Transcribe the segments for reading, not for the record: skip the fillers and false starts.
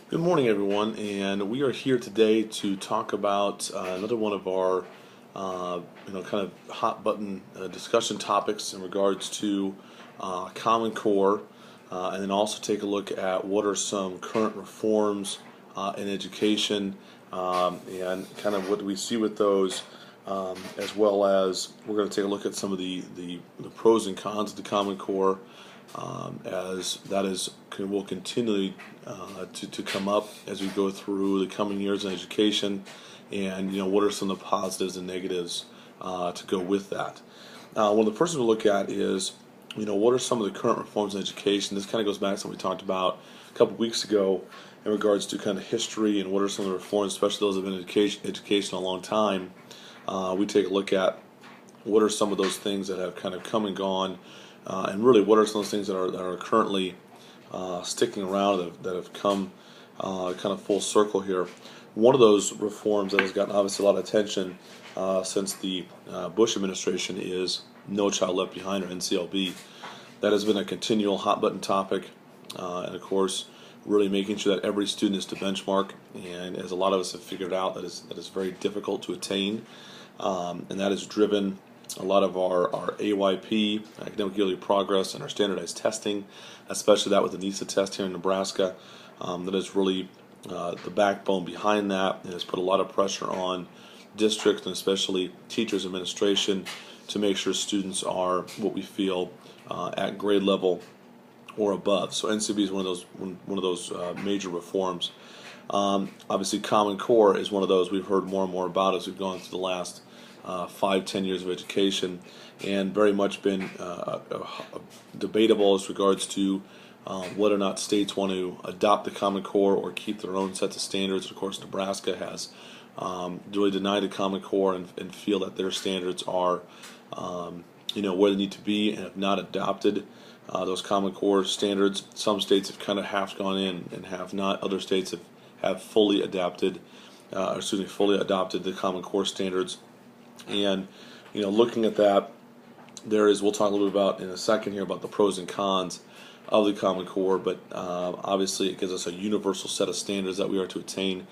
Good morning, everyone, and we are here today to talk about another one of our, kind of hot button discussion topics in regards to Common Core, and then also take a look at what are some current reforms in education, and kind of what do we see with those, as well as we're going to take a look at some of the pros and cons of the Common Core, as that is will continually to come up as we go through the coming years in education, and what are some of the positives and negatives to go with that. One of the first things we'll look at is what are some of the current reforms in education. This kind of goes back to what we talked about a couple weeks ago in regards to kind of history and what are some of the reforms, especially those that have been in education a long time. We take a look at what are some of those things that have kind of come and gone, and really what are some of those things that are currently sticking around that have come kind of full circle here. One of those reforms that has gotten obviously a lot of attention since the Bush administration is No Child Left Behind, or NCLB. That has been a continual hot button topic, and of course really making sure that every student is to benchmark, and as a lot of us have figured out, that is very difficult to attain, and that has driven a lot of our AYP, academic yearly progress, and our standardized testing, especially that with the NISA test here in Nebraska. That is really the backbone behind that, and has put a lot of pressure on districts and especially teachers, administration, to make sure students are what we feel at grade level or above. So NCB is one of those major reforms. Obviously, Common Core is one of those we've heard more and more about as we've gone through the last 5-10 years of education, and very much been debatable as regards to whether or not states want to adopt the Common Core or keep their own sets of standards. Of course, Nebraska has really denied the Common Core and feel that their standards are where they need to be, and have not adopted those Common Core standards. Some states have kind of half gone in and have not. Other states have fully adopted the Common Core standards. And looking at that, we'll talk a little bit about in a second here about the pros and cons of the Common Core, but obviously it gives us a universal set of standards that we are to attain.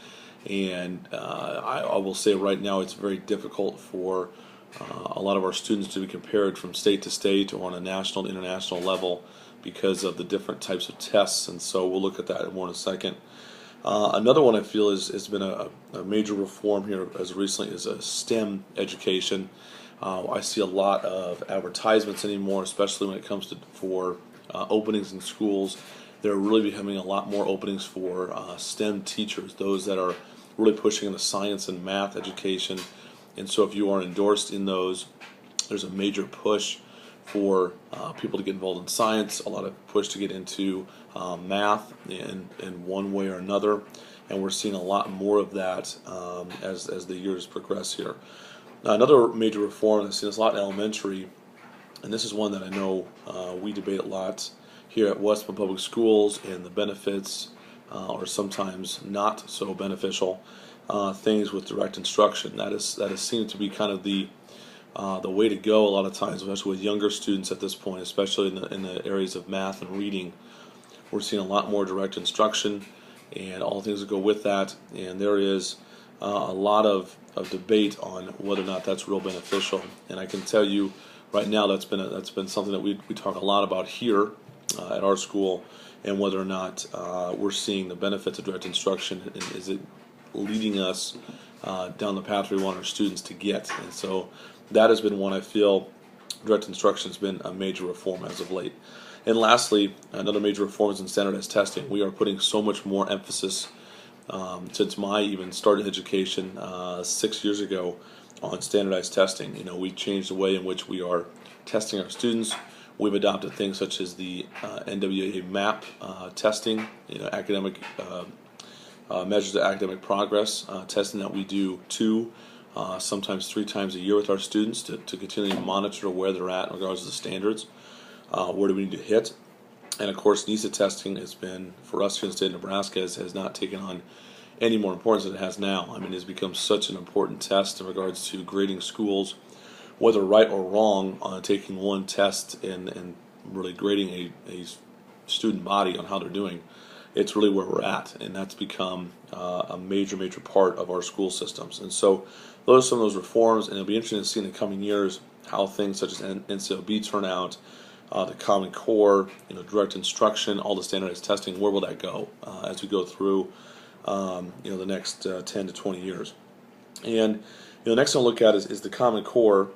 And I will say right now it's very difficult for a lot of our students to be compared from state to state or on a national and international level because of the different types of tests, and so we'll look at that more in a second. Another one I feel has been a major reform here as recently as a STEM education. I see a lot of advertisements anymore, especially when it comes for openings in schools. There are really becoming a lot more openings for STEM teachers, those that are really pushing into science and math education. And so if you are endorsed in those, there's a major push for people to get involved in science, a lot of push to get into math in one way or another, and we're seeing a lot more of that as the years progress here. Another major reform, I've seen this a lot in elementary, and this is one that I know we debate a lot here at Westmont Public Schools, and the benefits are sometimes not so beneficial. Things with direct instruction, that is seen to be kind of the way to go a lot of times, especially with younger students at this point, especially in the areas of math and reading. We're seeing a lot more direct instruction and all things that go with that, and there is a lot of debate on whether or not that's real beneficial. And I can tell you right now that's been something that we talk a lot about here at our school, and whether or not we're seeing the benefits of direct instruction, and is it leading us down the path we want our students to get. And so that has been one I feel direct instruction has been a major reform as of late. And lastly, another major reform is in standardized testing. We are putting so much more emphasis since my even started education 6 years ago on standardized testing. We changed the way in which we are testing our students. We've adopted things such as the NWEA MAP testing, academic measures of academic progress testing that we do 2, sometimes 3 times a year with our students to continually monitor where they're at in regards to the standards. Where do we need to hit? And of course, NISA testing has been, for us here in the state of Nebraska, has not taken on any more importance than it has now. I mean, it's become such an important test in regards to grading schools, whether right or wrong, on taking one test and really grading a student body on how they're doing. it's really where we're at, and that's become a major part of our school systems. And so those are some of those reforms, and it'll be interesting to see in the coming years how things such as NCLB turn out, the Common Core, direct instruction, all the standardized testing. Where will that go as we go through the next 10 to 20 years? And the next thing I'll look at is the Common Core.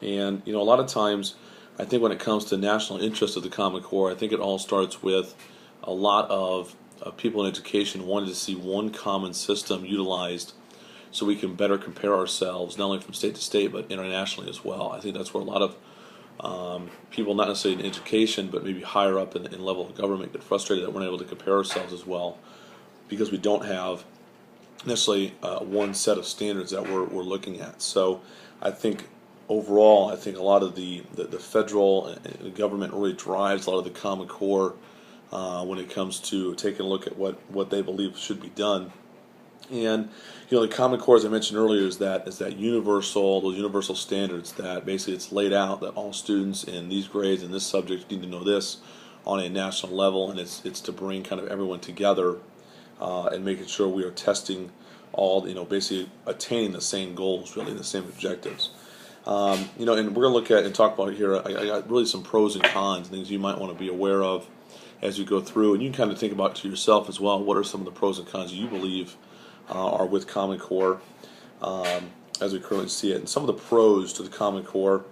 And a lot of times, I think when it comes to national interest of the Common Core, I think it all starts with a lot of people in education wanting to see one common system utilized so we can better compare ourselves, not only from state to state, but internationally as well. I think that's where a lot of people, not necessarily in education, but maybe higher up in level of government, get frustrated that we're not able to compare ourselves as well because we don't have necessarily one set of standards that we're looking at. So I think overall, I think a lot of the federal and government really drives a lot of the Common Core when it comes to taking a look at what they believe should be done. And the Common Core, as I mentioned earlier, is that those universal standards that basically it's laid out that all students in these grades and this subject need to know this on a national level, and it's to bring kind of everyone together and making sure we are testing all, basically attaining the same goals, really the same objectives. And we're going to look at and talk about here. I got really some pros and cons, things you might want to be aware of as you go through, and you can kind of think about to yourself as well. What are some of the pros and cons you believe are with Common Core as we currently see it? And some of the pros to the Common Core,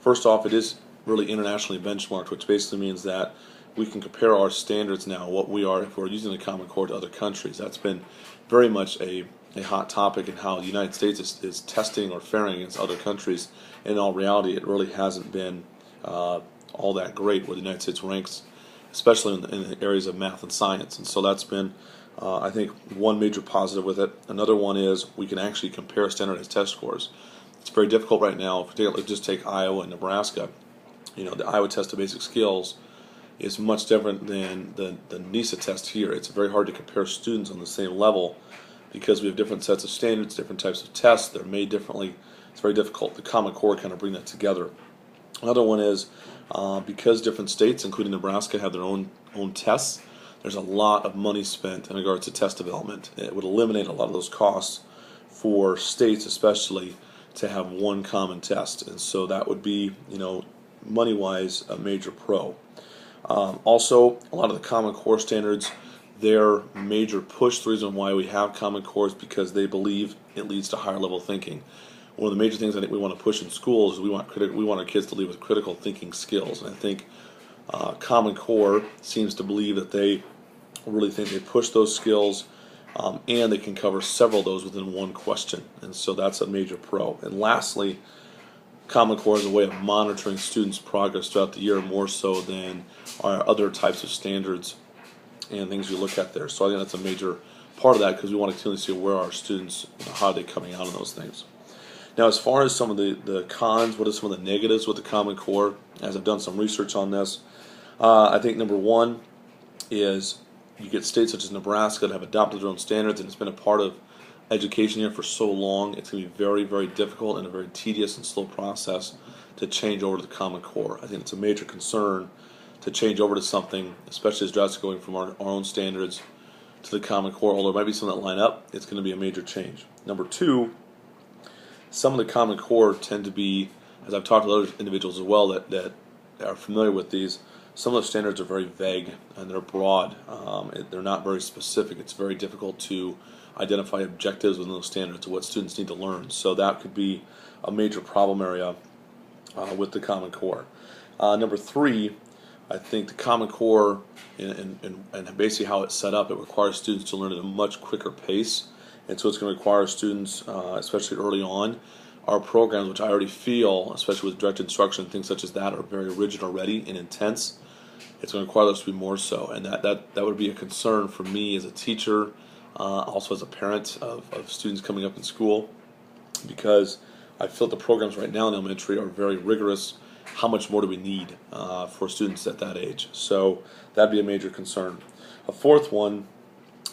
first off, it is really internationally benchmarked, which basically means that we can compare our standards now, what we are, if we're using the Common Core, to other countries. That's been very much a hot topic in how the United States is testing or faring against other countries. In all reality, it really hasn't been all that great where the United States ranks, especially in the areas of math and science. And so that's been, I think, one major positive with it. Another one is we can actually compare standardized test scores. It's very difficult right now. If just take Iowa and Nebraska, the Iowa test of basic skills is much different than the NESA test here. It's very hard to compare students on the same level because we have different sets of standards, different types of tests. They're made differently. It's very difficult. The Common Core kind of bring that together. Another one is because different states, including Nebraska, have their own tests, there's a lot of money spent in regards to test development. It would eliminate a lot of those costs for states, especially, to have one common test. And so that would be, money-wise, a major pro. Also, a lot of the Common Core standards, their major push, the reason why we have Common Core is because they believe it leads to higher level thinking. One of the major things I think we want to push in schools is we want our kids to lead with critical thinking skills. And I think Common Core seems to believe that they really think they push those skills and they can cover several of those within one question. And so that's a major pro. And lastly, Common Core is a way of monitoring students' progress throughout the year more so than our other types of standards and things we look at there. So I think that's a major part of that because we want to continually see where our students, how are they coming out on those things. Now, as far as some of the cons, what are some of the negatives with the Common Core? As I've done some research on this, I think number one is you get states such as Nebraska that have adopted their own standards, and it's been a part of education here for so long. It's going to be very, very difficult and a very tedious and slow process to change over to the Common Core. I think it's a major concern to change over to something, especially as drastic going from our own standards to the Common Core. Although there might be some that line up, it's going to be a major change. Number two, some of the Common Core tend to be, as I've talked to other individuals as well that are familiar with these, some of the standards are very vague and they're broad. They're not very specific. It's very difficult to identify objectives within those standards of what students need to learn. So that could be a major problem area with the Common Core. Number three, I think the Common Core and basically how it's set up, it requires students to learn at a much quicker pace. And so it's going to require students, especially early on, our programs, which I already feel, especially with direct instruction, things such as that, are very rigid already and intense. It's going to require those to be more so. And that would be a concern for me as a teacher, also as a parent of students coming up in school, because I feel that the programs right now in elementary are very rigorous. How much more do we need for students at that age? So that'd be a major concern. A fourth one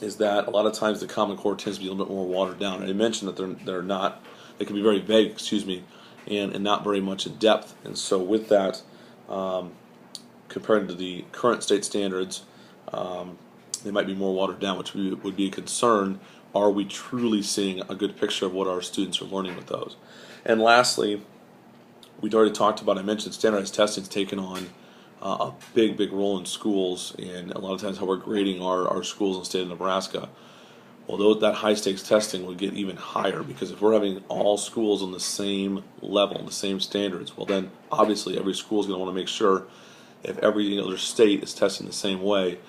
is that a lot of times the Common Core tends to be a little bit more watered down. And I mentioned that they're not, they can be very vague, and not very much in depth. And so with that, compared to the current state standards, they might be more watered down, which would be a concern. Are we truly seeing a good picture of what our students are learning with those? And lastly, we'd already talked about, I mentioned standardized testing has taken on a big role in schools, and a lot of times how we're grading our schools in the state of Nebraska. Well, that high stakes testing would get even higher, because if we're having all schools on the same level, the same standards, well then obviously every school is going to want to make sure, if every other state is testing the same way,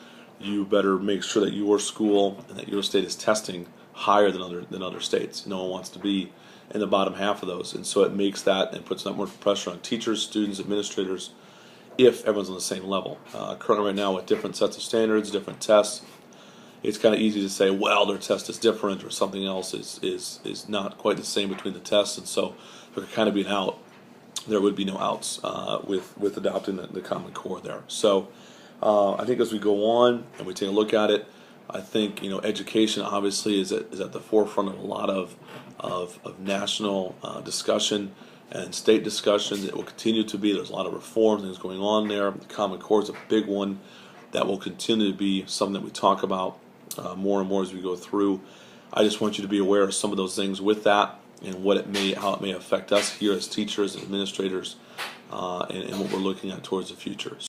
you better make sure that your school and that your state is testing higher than other states. No one wants to be in the bottom half of those, and so it makes that and puts that more pressure on teachers, students, administrators, if everyone's on the same level. Currently right now, with different sets of standards, different tests, it's kind of easy to say, well, their test is different, or something else is not quite the same between the tests, and so there could kind of be an out. There would be no outs with adopting the Common Core there. So I think as we go on and we take a look at it, I think education obviously is at the forefront of a lot of national discussion and state discussions. It will continue to be. There's a lot of reform things going on there. The Common Core is a big one that will continue to be something that we talk about more and more as we go through. I just want you to be aware of some of those things with that, and how it may affect us here as teachers and administrators, and what we're looking at towards the future.